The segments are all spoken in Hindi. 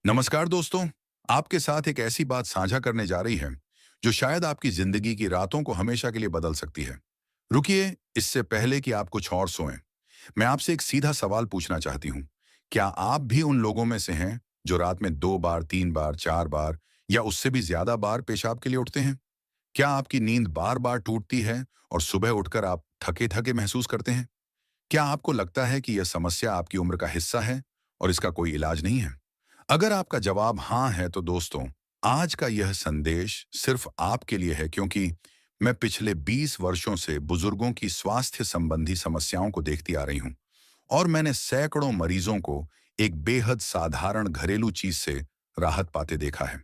नमस्कार दोस्तों। आपके साथ एक ऐसी बात साझा करने जा रही है जो शायद आपकी जिंदगी की रातों को हमेशा के लिए बदल सकती है। रुकिए, इससे पहले कि आप कुछ और सोएं, मैं आपसे एक सीधा सवाल पूछना चाहती हूँ। क्या आप भी उन लोगों में से हैं जो रात में 2 बार, 3 बार, 4 बार या उससे भी ज्यादा बार पेशाब के लिए उठते हैं? क्या आपकी नींद बार बार टूटती है और सुबह उठकर आप थके थके महसूस करते हैं? क्या आपको लगता है कि यह समस्या आपकी उम्र का हिस्सा है और इसका कोई इलाज नहीं है? अगर आपका जवाब हाँ है तो दोस्तों, आज का यह संदेश सिर्फ आपके लिए है, क्योंकि मैं पिछले 20 वर्षों से बुजुर्गों की स्वास्थ्य संबंधी समस्याओं को देखती आ रही हूं और मैंने सैकड़ों मरीजों को एक बेहद साधारण घरेलू चीज से राहत पाते देखा है।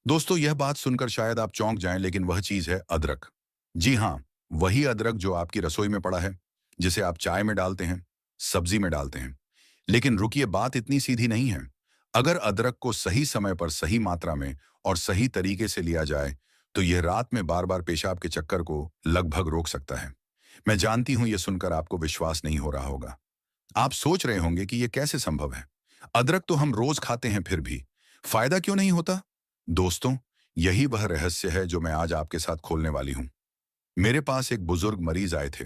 दोस्तों, यह बात सुनकर शायद आप चौंक जाएं, लेकिन वह चीज है अदरक। जी हाँ, वही अदरक जो आपकी रसोई में पड़ा है, जिसे आप चाय में डालते हैं, सब्जी में डालते हैं। लेकिन रुकिए, बात इतनी सीधी नहीं है। अगर अदरक को सही समय पर, सही मात्रा में और सही तरीके से लिया जाए, तो यह रात में बार बार पेशाब के चक्कर को लगभग रोक सकता है। मैं जानती हूं, यह सुनकर आपको विश्वास नहीं हो रहा होगा। आप सोच रहे होंगे कि यह कैसे संभव है। अदरक तो हम रोज खाते हैं, फिर भी फायदा क्यों नहीं होता? दोस्तों, यही वह रहस्य है जो मैं आज आपके साथ खोलने वाली हूं। मेरे पास एक बुजुर्ग मरीज आए थे।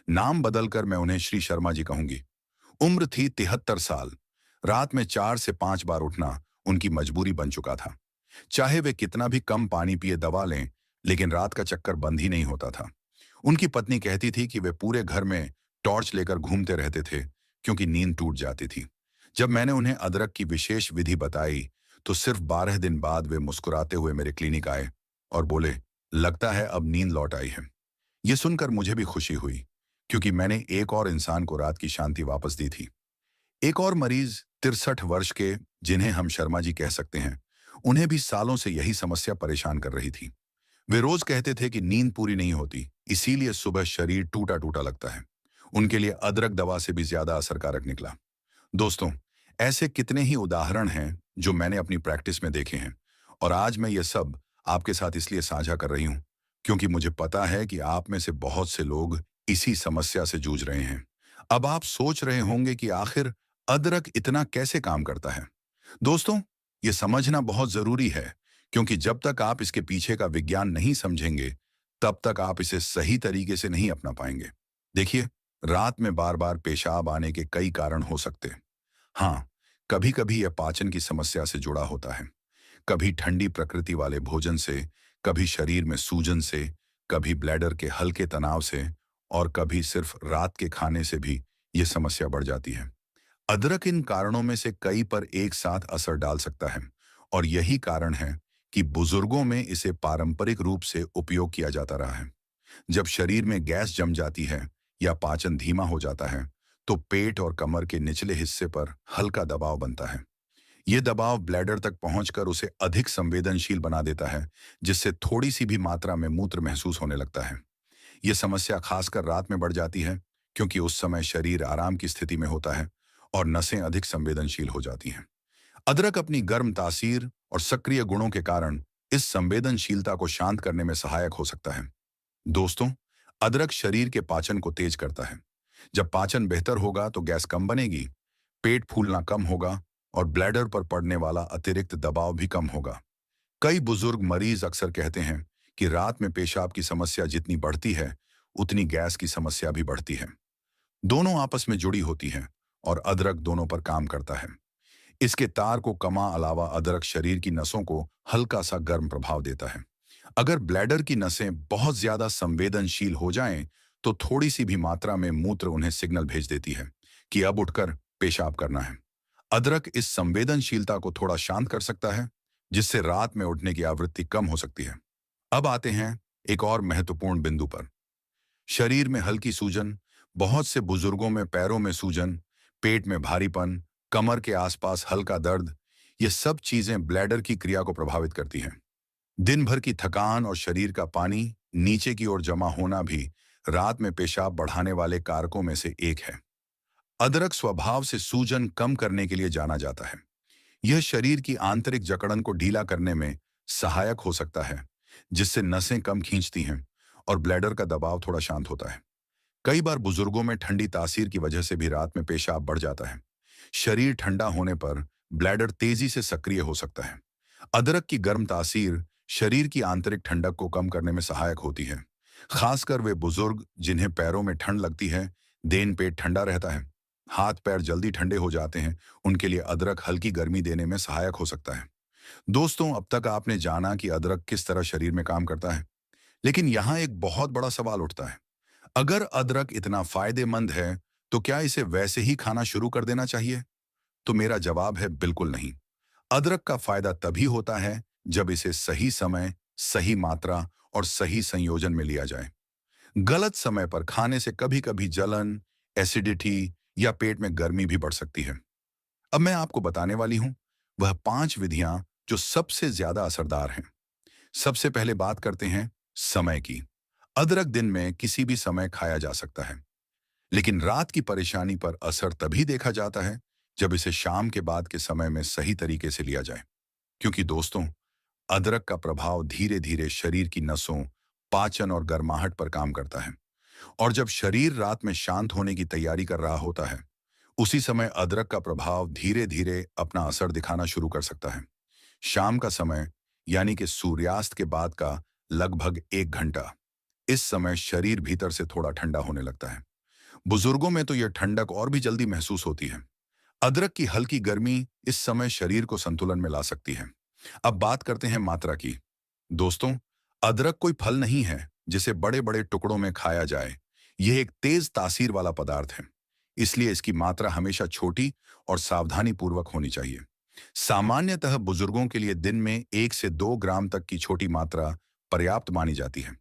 नाम बदलकर मैं उन्हें श्री शर्मा जी कहूंगी। उम्र थी 73 साल। रात में 4 से 5 बार उठना उनकी मजबूरी बन चुका था। चाहे वे कितना भी कम पानी पिए, दवा लें, लेकिन रात का चक्कर बंद ही नहीं होता था। उनकी पत्नी कहती थी कि वे पूरे घर में टॉर्च लेकर घूमते रहते थे, क्योंकि नींद टूट जाती थी। जब मैंने उन्हें अदरक की विशेष विधि बताई, तो सिर्फ 12 दिन बाद वे मुस्कुराते हुए मेरे क्लिनिक आए और बोले, लगता है अब नींद लौट आई है। ये सुनकर मुझे भी खुशी हुई, क्योंकि मैंने एक और इंसान को रात की शांति वापस दी थी। एक और मरीज 63 वर्ष के, जिन्हें हम शर्मा जी कह सकते हैं, उन्हें भी सालों से यही समस्या परेशान कर रही थी। वे रोज कहते थे कि नींद पूरी नहीं होती, इसीलिए सुबह शरीर टूटा टूटा लगता है। उनके लिए अदरक दवा से भी ज्यादा असरकारक निकला। दोस्तों, ऐसे कितने ही उदाहरण हैं जो मैंने अपनी प्रैक्टिस में देखे हैं, और आज मैं ये सब आपके साथ इसलिए साझा कर रही हूं क्योंकि मुझे पता है कि आप में से बहुत से लोग इसी समस्या से जूझ रहे हैं। अब आप सोच रहे होंगे कि आखिर अदरक इतना कैसे काम करता है। दोस्तों, ये समझना बहुत जरूरी है, क्योंकि जब तक आप इसके पीछे का विज्ञान नहीं समझेंगे, तब तक आप इसे सही तरीके से नहीं अपना पाएंगे। देखिए, रात में बार बार पेशाब आने के कई कारण हो सकते हैं। हाँ, कभी कभी यह पाचन की समस्या से जुड़ा होता है, कभी ठंडी प्रकृति वाले भोजन से, कभी शरीर में सूजन से, कभी ब्लैडर के हल्के तनाव से, और कभी सिर्फ रात के खाने से भी यह समस्या बढ़ जाती है। अदरक इन कारणों में से कई पर एक साथ असर डाल सकता है, और यही कारण है कि बुजुर्गों में इसे पारंपरिक रूप से उपयोग किया जाता रहा है। जब शरीर में गैस जम जाती है या पाचन धीमा हो जाता है, तो पेट और कमर के निचले हिस्से पर हल्का दबाव बनता है। ये दबाव ब्लैडर तक पहुंचकर उसे अधिक संवेदनशील बना देता है, जिससे थोड़ी सी भी मात्रा में मूत्र महसूस होने लगता है। ये समस्या खासकर रात में बढ़ जाती है, क्योंकि उस समय शरीर आराम की स्थिति में होता है और नसें अधिक संवेदनशील हो जाती हैं। अदरक अपनी गर्म तासीर और सक्रिय गुणों के कारण इस संवेदनशीलता को शांत करने में सहायक हो सकता है। दोस्तों, अदरक शरीर के पाचन को तेज करता है। जब पाचन बेहतर होगा तो गैस कम बनेगी, पेट फूलना कम होगा और ब्लैडर पर पड़ने वाला अतिरिक्त दबाव भी कम होगा। कई बुजुर्ग मरीज अक्सर कहते हैं कि रात में पेशाब की समस्या जितनी बढ़ती है, उतनी गैस की समस्या भी बढ़ती है। दोनों आपस में जुड़ी होती हैं और अदरक दोनों पर काम करता है। इसके तार को कमा अलावा अदरक शरीर की नसों को हल्का सा गर्म प्रभाव देता है। अगर ब्लैडर की नसें बहुत ज्यादा संवेदनशील हो जाएं, तो थोड़ी सी भी मात्रा में मूत्र उन्हें सिग्नल भेज देती है कि अब उठकर पेशाब करना है। अदरक इस संवेदनशीलता को थोड़ा शांत कर सकता है, जिससे रात में उठने की आवृत्ति कम हो सकती है। अब आते हैं एक और महत्वपूर्ण बिंदु पर। शरीर में हल्की सूजन, बहुत से बुजुर्गों में पैरों में सूजन, पेट में भारीपन, कमर के आसपास हल्का दर्द, ये सब चीजें ब्लैडर की क्रिया को प्रभावित करती हैं। दिन भर की थकान और शरीर का पानी नीचे की ओर जमा होना भी रात में पेशाब बढ़ाने वाले कारकों में से एक है। अदरक स्वभाव से सूजन कम करने के लिए जाना जाता है। यह शरीर की आंतरिक जकड़न को ढीला करने में सहायक हो सकता है, जिससे नसें कम खींचती हैं और ब्लैडर का दबाव थोड़ा शांत होता है। कई बार बुजुर्गों में ठंडी तासीर की वजह से भी रात में पेशाब बढ़ जाता है। शरीर ठंडा होने पर ब्लैडर तेजी से सक्रिय हो सकता है। अदरक की गर्म तासीर शरीर की आंतरिक ठंडक को कम करने में सहायक होती है। खासकर वे बुजुर्ग जिन्हें पैरों में ठंड लगती है, देन पेट ठंडा रहता है, हाथ पैर जल्दी ठंडे हो जाते हैं, उनके लिए अदरक हल्की गर्मी देने में सहायक हो सकता है। दोस्तों, अब तक आपने जाना कि अदरक किस तरह शरीर में काम करता है, लेकिन यहाँ एक बहुत बड़ा सवाल उठता है। अगर अदरक इतना फायदेमंद है, तो क्या इसे वैसे ही खाना शुरू कर देना चाहिए? तो मेरा जवाब है बिल्कुल नहीं। अदरक का फायदा तभी होता है जब इसे सही समय, सही मात्रा और सही संयोजन में लिया जाए। गलत समय पर खाने से कभी-कभी जलन, एसिडिटी या पेट में गर्मी भी बढ़ सकती है। अब मैं आपको बताने वाली हूं वह 5 विधियां जो सबसे ज्यादा असरदार हैं। सबसे पहले बात करते हैं समय की। अदरक दिन में किसी भी समय खाया जा सकता है, लेकिन रात की परेशानी पर असर तभी देखा जाता है जब इसे शाम के बाद के समय में सही तरीके से लिया जाए। क्योंकि दोस्तों, अदरक का प्रभाव धीरे धीरे शरीर की नसों, पाचन और गर्माहट पर काम करता है। और जब शरीर रात में शांत होने की तैयारी कर रहा होता है, उसी समय अदरक का प्रभाव धीरे धीरे अपना असर दिखाना शुरू कर सकता है। शाम का समय, यानी कि सूर्यास्त के बाद का लगभग 1 घंटा, इस समय शरीर भीतर से थोड़ा ठंडा होने लगता है। बुजुर्गों में तो यह ठंडक और भी जल्दी महसूस होती है। अदरक की हल्की गर्मी इस समय शरीर को संतुलन में ला सकती है। अब बात करते हैं मात्रा की। दोस्तों, अदरक कोई फल नहीं है जिसे बड़े बड़े टुकड़ों में खाया जाए। यह एक तेज तासीर वाला पदार्थ है, इसलिए इसकी मात्रा हमेशा छोटी और सावधानी पूर्वक होनी चाहिए। सामान्यतः बुजुर्गों के लिए दिन में 1 से 2 ग्राम तक की छोटी मात्रा पर्याप्त मानी जाती है।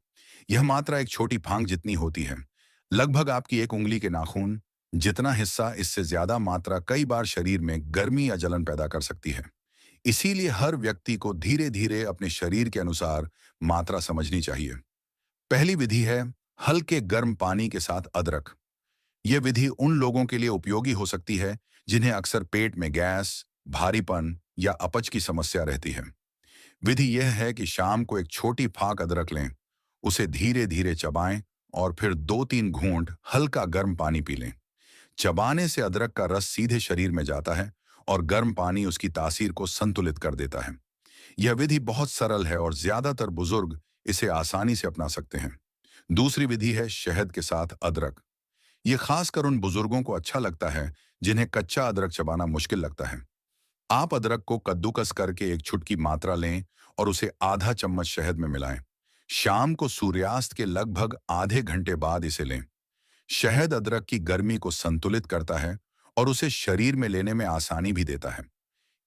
यह मात्रा एक छोटी फांक जितनी होती है, लगभग आपकी एक उंगली के नाखून जितना हिस्सा। इससे ज्यादा मात्रा कई बार शरीर में गर्मी या जलन पैदा कर सकती है। इसीलिए हर व्यक्ति को धीरे धीरे अपने शरीर के अनुसार मात्रा समझनी चाहिए। पहली विधि है हल्के गर्म पानी के साथ अदरक। यह विधि उन लोगों के लिए उपयोगी हो सकती है जिन्हें अक्सर पेट में गैस, भारीपन या अपच की समस्या रहती है। विधि यह है कि शाम को एक छोटी फाक अदरक लें, उसे धीरे धीरे चबाएं और फिर 2-3 घूंट हल्का गर्म पानी पी लें। चबाने से अदरक का रस सीधे शरीर में जाता है और गर्म पानी उसकी तासीर को संतुलित कर देता है। यह विधि बहुत सरल है और ज्यादातर बुजुर्ग इसे आसानी से अपना सकते हैं। दूसरी विधि है शहद के साथ अदरक। यह खासकर उन बुजुर्गों को अच्छा लगता है जिन्हें कच्चा अदरक चबाना मुश्किल लगता है। आप अदरक को कद्दूकस करके एक छुटकी मात्रा लें और उसे आधा चम्मच शहद में मिलाएं। शाम को सूर्यास्त के लगभग आधे घंटे बाद इसे लें। शहद अदरक की गर्मी को संतुलित करता है और उसे शरीर में लेने में आसानी भी देता है।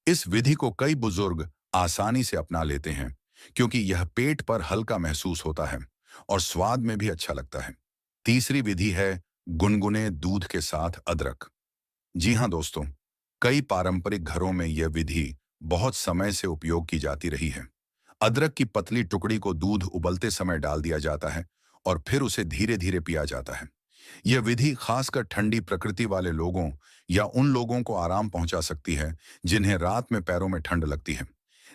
इस विधि को कई बुजुर्ग आसानी से अपना लेते हैं क्योंकि यह पेट पर हल्का महसूस होता है और स्वाद में भी अच्छा लगता है। तीसरी विधि है गुनगुने दूध के साथ अदरक। जी हाँ दोस्तों, कई पारंपरिक घरों में यह विधि बहुत समय से उपयोग की जाती रही है। अदरक की पतली टुकड़ी को दूध उबलते समय डाल दिया जाता है और फिर उसे धीरे धीरे पिया जाता है। यह विधि खासकर ठंडी प्रकृति वाले लोगों या उन लोगों को आराम पहुंचा सकती है जिन्हें रात में पैरों में ठंड लगती है।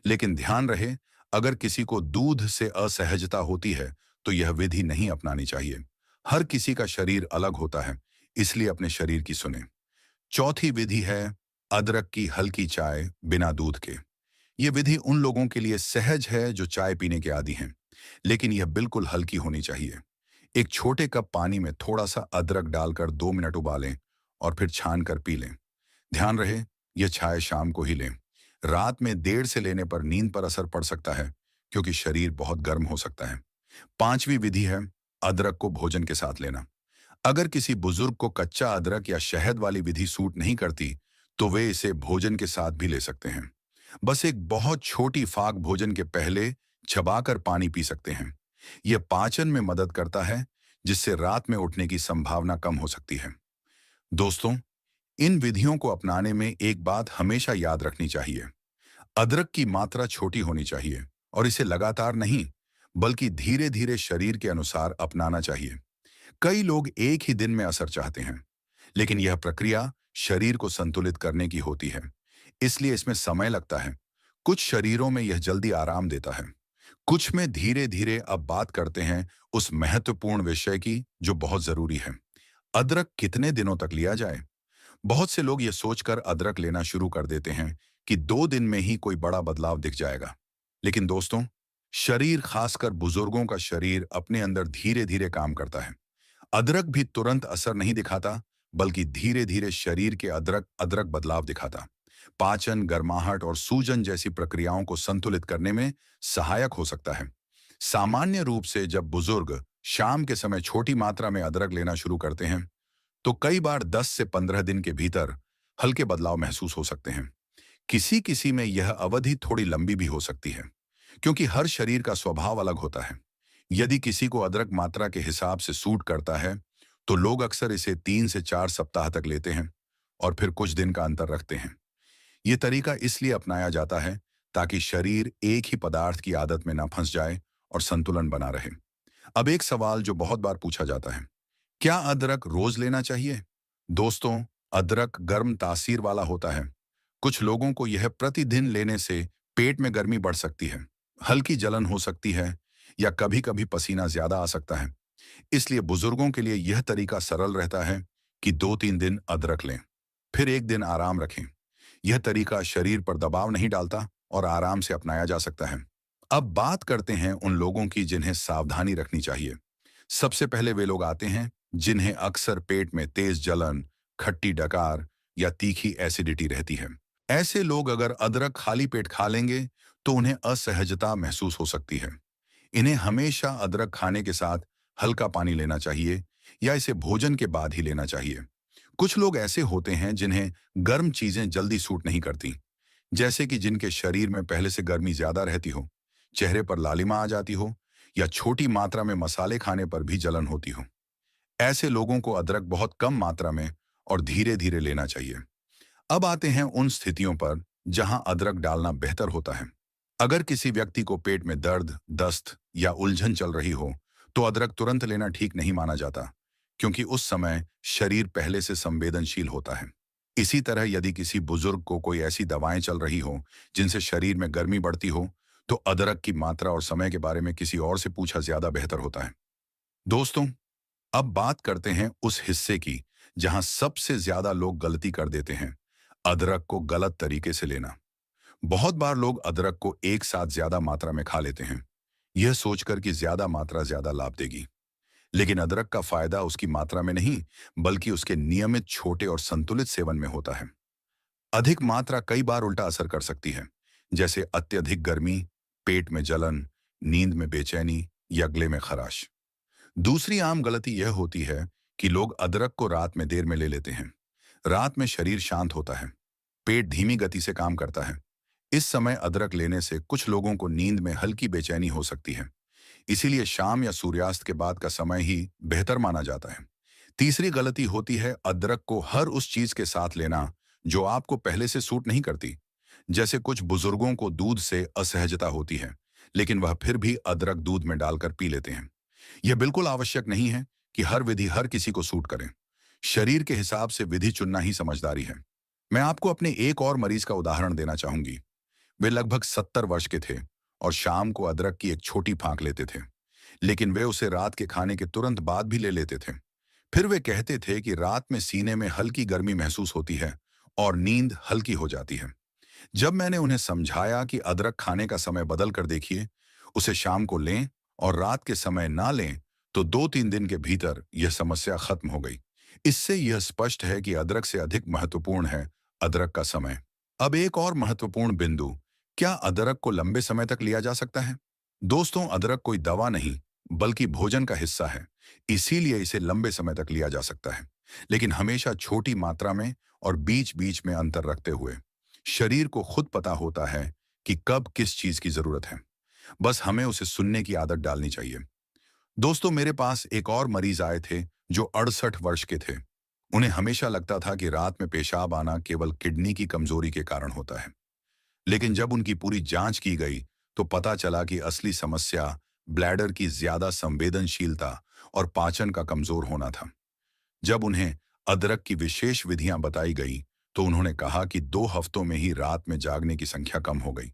लेकिन ध्यान रहे, अगर किसी को दूध से असहजता होती है तो यह विधि नहीं अपनानी चाहिए। हर किसी का शरीर अलग होता है, इसलिए अपने शरीर की सुने। चौथी विधि है अदरक की हल्की चाय बिना दूध के। यह विधि उन लोगों के लिए सहज है जो चाय पीने के आदी हैं, लेकिन यह बिल्कुल हल्की होनी चाहिए। एक छोटे कप पानी में थोड़ा सा अदरक डालकर 2 मिनट उबालें और फिर छान कर पी लें। ध्यान रहे, यह चाय शाम को ही लें। रात में देर से लेने पर नींद पर असर पड़ सकता है क्योंकि शरीर बहुत गर्म हो सकता है। पांचवी विधि है अदरक को भोजन के साथ लेना। अगर किसी बुजुर्ग को कच्चा अदरक या शहद वाली विधि सूट नहीं करती, तो वे इसे भोजन के साथ भी ले सकते हैं। बस एक बहुत छोटी फाक भोजन के पहले चबाकर पानी पी सकते हैं। यह पाचन में मदद करता है, जिससे रात में उठने की संभावना कम हो सकती है। दोस्तों, इन विधियों को अपनाने में एक बात हमेशा याद रखनी चाहिए। अदरक की मात्रा छोटी होनी चाहिए और इसे लगातार नहीं, बल्कि धीरे धीरे शरीर के अनुसार अपनाना चाहिए। कई लोग एक ही दिन में असर चाहते हैं, लेकिन यह प्रक्रिया शरीर को संतुलित करने की होती है, इसलिए इसमें समय लगता है। कुछ शरीरों में यह जल्दी आराम देता है, कुछ में धीरे धीरे। अब बात करते हैं उस महत्वपूर्ण विषय की जो बहुत जरूरी है। अदरक कितने दिनों तक लिया जाए? बहुत से लोग यह सोचकर अदरक लेना शुरू कर देते हैं कि 2 दिन में ही कोई बड़ा बदलाव दिख जाएगा। लेकिन दोस्तों, शरीर, खासकर बुजुर्गों का शरीर, अपने अंदर धीरे धीरे काम करता है। अदरक भी तुरंत असर नहीं दिखाता, बल्कि धीरे धीरे शरीर के अदरक अदरक बदलाव दिखाता। पाचन, गर्माहट और सूजन जैसी प्रक्रियाओं को संतुलित करने में सहायक हो सकता है। सामान्य रूप से जब बुजुर्ग शाम के समय छोटी मात्रा में अदरक लेना शुरू करते हैं, तो कई बार 10 से 15 दिन के भीतर हल्के बदलाव महसूस हो सकते हैं। किसी किसी में यह अवधि थोड़ी लंबी भी हो सकती है, क्योंकि हर शरीर का स्वभाव अलग होता है। यदि किसी को अदरक मात्रा के हिसाब से सूट करता है, तो लोग अक्सर इसे 3 से 4 सप्ताह तक लेते हैं और फिर कुछ दिन का अंतर रखते हैं। ये तरीका इसलिए अपनाया जाता है ताकि शरीर एक ही पदार्थ की आदत में ना फंस जाए और संतुलन बना रहे। अब एक सवाल जो बहुत बार पूछा जाता है, क्या अदरक रोज लेना चाहिए? दोस्तों, अदरक गर्म तासीर वाला होता है। कुछ लोगों को यह प्रतिदिन लेने से पेट में गर्मी बढ़ सकती है, हल्की जलन हो सकती है या कभी-कभी पसीना ज्यादा आ सकता है। इसलिए बुजुर्गों के लिए यह तरीका सरल रहता है कि 2-3 दिन अदरक लें, फिर एक दिन आराम रखें। यह तरीका शरीर पर दबाव नहीं डालता और आराम से अपनाया जा सकता है। अब बात करते हैं उन लोगों की जिन्हें सावधानी रखनी चाहिए। सबसे पहले वे लोग आते हैं जिन्हें अक्सर पेट में तेज जलन, खट्टी डकार या तीखी एसिडिटी रहती है। ऐसे लोग अगर अदरक खाली पेट खा लेंगे, तो उन्हें असहजता महसूस हो सकती है। इन्हें हमेशा अदरक खाने के साथ हल्का पानी लेना चाहिए या इसे भोजन के बाद ही लेना चाहिए। कुछ लोग ऐसे होते हैं जिन्हें गर्म चीजें जल्दी सूट नहीं करती, जैसे कि जिनके शरीर में पहले से गर्मी ज्यादा रहती हो, चेहरे पर लालिमा आ जाती हो या छोटी मात्रा में मसाले खाने पर भी जलन होती हो। ऐसे लोगों को अदरक बहुत कम मात्रा में और धीरे धीरे लेना चाहिए। अब आते हैं उन स्थितियों पर जहां अदरक डालना बेहतर होता है। अगर किसी व्यक्ति को पेट में दर्द, दस्त या उलझन चल रही हो, तो अदरक तुरंत लेना ठीक नहीं माना जाता, क्योंकि उस समय शरीर पहले से संवेदनशील होता है। इसी तरह यदि किसी बुजुर्ग को कोई ऐसी दवाएं चल रही हो जिनसे शरीर में गर्मी बढ़ती हो, तो अदरक की मात्रा और समय के बारे में किसी और से पूछा ज्यादा बेहतर होता है। दोस्तों, अब बात करते हैं उस हिस्से की जहां सबसे ज्यादा लोग गलती कर देते हैं, अदरक को गलत तरीके से लेना। बहुत बार लोग अदरक को एक साथ ज्यादा मात्रा में खा लेते हैं, यह सोचकर कि ज्यादा मात्रा ज्यादा लाभ देगी। लेकिन अदरक का फायदा उसकी मात्रा में नहीं, बल्कि उसके नियमित छोटे और संतुलित सेवन में होता है। अधिक मात्रा कई बार उल्टा असर कर सकती है, जैसे अत्यधिक गर्मी, पेट में जलन, नींद में बेचैनी या गले में खराश। दूसरी आम गलती यह होती है कि लोग अदरक को रात में देर में ले लेते हैं। रात में शरीर शांत होता है, पेट धीमी गति से काम करता है। इस समय अदरक लेने से कुछ लोगों को नींद में हल्की बेचैनी हो सकती है। इसीलिए शाम या सूर्यास्त के बाद का समय ही बेहतर माना जाता है। तीसरी गलती होती है अदरक को हर उस चीज के साथ लेना जो आपको पहले से सूट नहीं करती। जैसे कुछ बुजुर्गों को दूध से असहजता होती है, लेकिन वह फिर भी अदरक दूध में डालकर पी लेते हैं। यह बिल्कुल आवश्यक नहीं है कि हर विधि हर किसी को सूट करे। शरीर के हिसाब से विधि चुनना ही समझदारी है। मैं आपको अपने एक और मरीज का उदाहरण देना चाहूंगी। वे लगभग 70 वर्ष के थे और शाम को अदरक की एक छोटी फांक लेते थे, लेकिन वे उसे रात के खाने के तुरंत बाद भी ले लेते थे। फिर वे कहते थे कि रात में सीने में हल्की गर्मी महसूस होती है और नींद हल्की हो जाती है। जब मैंने उन्हें समझाया कि अदरक खाने का समय बदल कर देखिए, उसे शाम को लें और रात के समय ना लें, तो 2-3 दिन के भीतर यह समस्या खत्म हो गई। इससे यह स्पष्ट है कि अदरक से अधिक महत्वपूर्ण है अदरक का समय। अब एक और महत्वपूर्ण बिंदु, क्या अदरक को लंबे समय तक लिया जा सकता है? दोस्तों, अदरक कोई दवा नहीं, बल्कि भोजन का हिस्सा है। इसीलिए इसे लंबे समय तक लिया जा सकता है, लेकिन हमेशा छोटी मात्रा में और बीच बीच में अंतर रखते हुए। शरीर को खुद पता होता है कि कब किस चीज की जरूरत है। बस हमें उसे सुनने की आदत डालनी चाहिए। दोस्तों, मेरे पास एक और मरीज आए थे जो 68 वर्ष के थे। उन्हें हमेशा लगता था कि रात में पेशाब आना केवल किडनी की कमजोरी के कारण होता है। लेकिन जब उनकी पूरी जांच की गई, तो पता चला कि असली समस्या ब्लैडर की ज्यादा संवेदनशीलता और पाचन का कमजोर होना था। जब उन्हें अदरक की विशेष विधियां बताई गई, तो उन्होंने कहा कि 2 हफ्तों में ही रात में जागने की संख्या कम हो गई।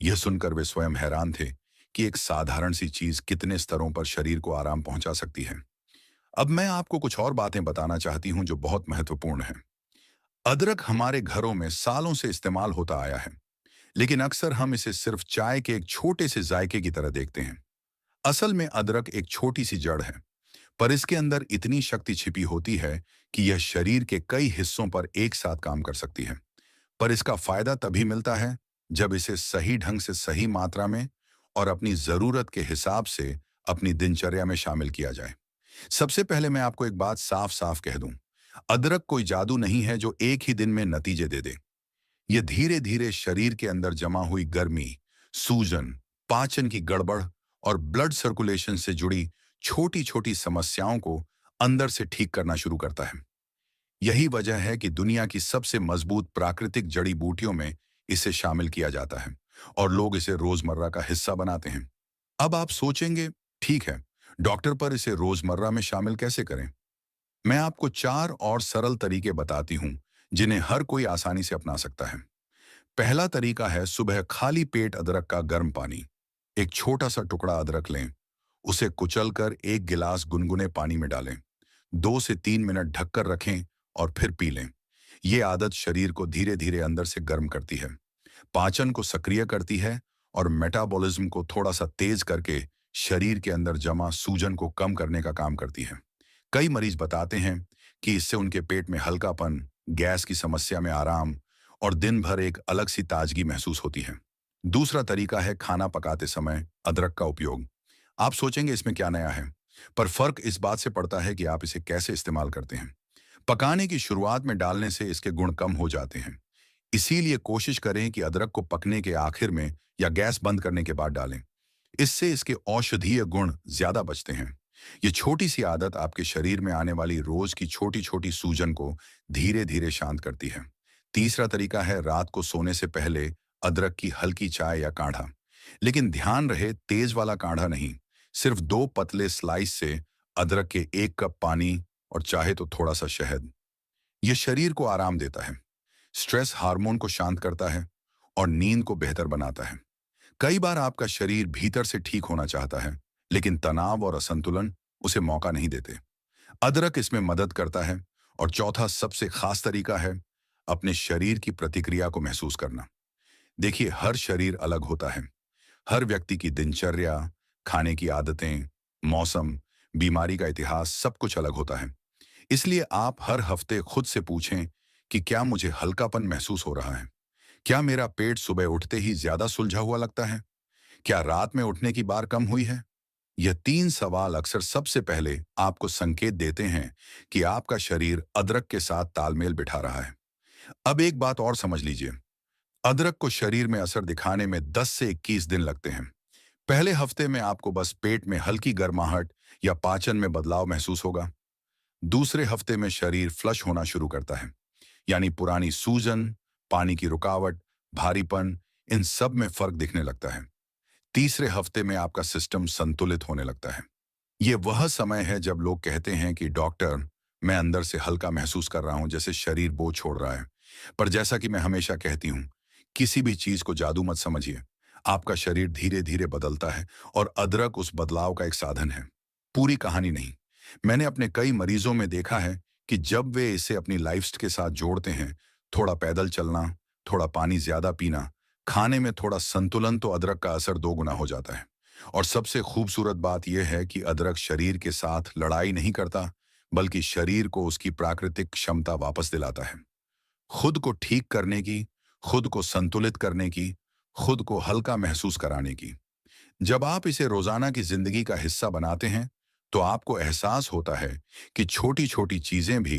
यह सुनकर वे स्वयं हैरान थे कि एक साधारण सी चीज कितने स्तरों पर शरीर को आराम पहुंचा सकती है। अब मैं आपको कुछ और बातें बताना चाहती हूं जो बहुत महत्वपूर्ण हैं। अदरक हमारे घरों में सालों से इस्तेमाल होता आया है, लेकिन अक्सर हम इसे सिर्फ चाय के एक छोटे से जायके की तरह देखते हैं। असल में अदरक एक छोटी सी जड़ है, पर इसके अंदर इतनी शक्ति छिपी होती है कि यह शरीर के कई हिस्सों पर एक साथ काम कर सकती है। पर इसका फायदा तभी मिलता है जब इसे सही ढंग से, सही मात्रा में और अपनी जरूरत के हिसाब से अपनी दिनचर्या में शामिल किया जाए। सबसे पहले मैं आपको एक बात साफ साफ कह दूं, अदरक कोई जादू नहीं है जो एक ही दिन में नतीजे दे दे। यह धीरे धीरे शरीर के अंदर जमा हुई गर्मी, सूजन, पाचन की गड़बड़ और ब्लड सर्कुलेशन से जुड़ी छोटी छोटी समस्याओं को अंदर से ठीक करना शुरू करता है। यही वजह है कि दुनिया की सबसे मजबूत प्राकृतिक जड़ी बूटियों में इसे शामिल किया जाता है और लोग इसे रोजमर्रा का हिस्सा बनाते हैं। अब आप सोचेंगे, ठीक है, डॉक्टर, पर इसे रोजमर्रा में शामिल कैसे करें? मैं आपको 4 और सरल तरीके बताती हूं जिन्हें हर कोई आसानी से अपना सकता है। पहला तरीका है सुबह खाली पेट अदरक का गर्म पानी। एक छोटा सा टुकड़ा अदरक लें, उसे कुचलकर 1 गिलास गुनगुने पानी में डालें। 2 से 3 मिनट ढककर रखें और फिर पी लें। ये आदत शरीर को धीरे धीरे अंदर से गर्म करती है, पाचन को सक्रिय करती है और मेटाबॉलिज्म को थोड़ा सा तेज करके शरीर के अंदर जमा सूजन को कम करने का काम करती है। कई मरीज बताते हैं कि इससे उनके पेट में हल्कापन, गैस की समस्या में आराम और दिन भर एक अलग सी ताजगी महसूस होती है। दूसरा तरीका है खाना पकाते समय अदरक का उपयोग। आप सोचेंगे इसमें क्या नया है, पर फर्क इस बात से पड़ता है कि आप इसे कैसे इस्तेमाल करते हैं। पकाने की शुरुआत में डालने से इसके गुण कम हो जाते हैं, इसीलिए कोशिश करें कि अदरक को पकने के आखिर में या गैस बंद करने के बाद डालें। इससे इसके औषधीय गुण ज्यादा बचते हैं। ये छोटी सी आदत आपके शरीर में आने वाली रोज की छोटी छोटी सूजन को धीरे धीरे शांत करती है। तीसरा तरीका है रात को सोने से पहले अदरक की हल्की चाय या काढ़ा। लेकिन ध्यान रहे, तेज वाला काढ़ा नहीं। सिर्फ 2 पतले स्लाइस से अदरक के 1 कप पानी और चाहे तो थोड़ा सा शहद। यह शरीर को आराम देता है, स्ट्रेस हार्मोन को शांत करता है और नींद को बेहतर बनाता है। कई बार आपका शरीर भीतर से ठीक होना चाहता है, लेकिन तनाव और असंतुलन उसे मौका नहीं देते। अदरक इसमें मदद करता है। और चौथा सबसे खास तरीका है अपने शरीर की प्रतिक्रिया को महसूस करना। देखिए, हर शरीर अलग होता है। हर व्यक्ति की दिनचर्या, खाने की आदतें, मौसम, बीमारी का इतिहास सब कुछ अलग होता है। इसलिए आप हर हफ्ते खुद से पूछें कि क्या मुझे हल्कापन महसूस हो रहा है? क्या मेरा पेट सुबह उठते ही ज्यादा सुलझा हुआ लगता है? क्या रात में उठने की बार कम हुई है? यह 3 सवाल अक्सर सबसे पहले आपको संकेत देते हैं कि आपका शरीर अदरक के साथ तालमेल बिठा रहा है। अब एक बात और समझ लीजिए, अदरक को शरीर में असर दिखाने में 10 से 21 दिन लगते हैं। पहले हफ्ते में आपको बस पेट में हल्की गर्माहट या पाचन में बदलाव महसूस होगा। दूसरे हफ्ते में शरीर फ्लश होना शुरू करता है, यानी पुरानी सूजन, पानी की रुकावट, भारीपन, इन सब में फर्क दिखने लगता है। तीसरे हफ्ते में आपका सिस्टम संतुलित होने लगता है। ये वह समय है जब लोग कहते हैं कि डॉक्टर, मैं अंदर से हल्का महसूस कर रहा हूं, जैसे शरीर बोझ छोड़ रहा है। पर जैसा कि मैं हमेशा कहती हूं, किसी भी चीज को जादू मत समझिए। आपका शरीर धीरे धीरे बदलता है और अदरक उस बदलाव का एक साधन है, पूरी कहानी नहीं। मैंने अपने कई मरीजों में देखा है कि जब वे इसे अपनी लाइफ के साथ जोड़ते हैं, थोड़ा पैदल चलना, थोड़ा पानी ज्यादा पीना, खाने में थोड़ा संतुलन, तो अदरक का असर 2 गुना हो जाता है। और सबसे खूबसूरत बात यह है कि अदरक शरीर के साथ लड़ाई नहीं करता, बल्कि शरीर को उसकी प्राकृतिक क्षमता वापस दिलाता है। खुद को ठीक करने की, खुद को संतुलित करने की, खुद को हल्का महसूस कराने की। जब आप इसे रोजाना की जिंदगी का हिस्सा बनाते हैं, तो आपको एहसास होता है कि छोटी छोटी चीजें भी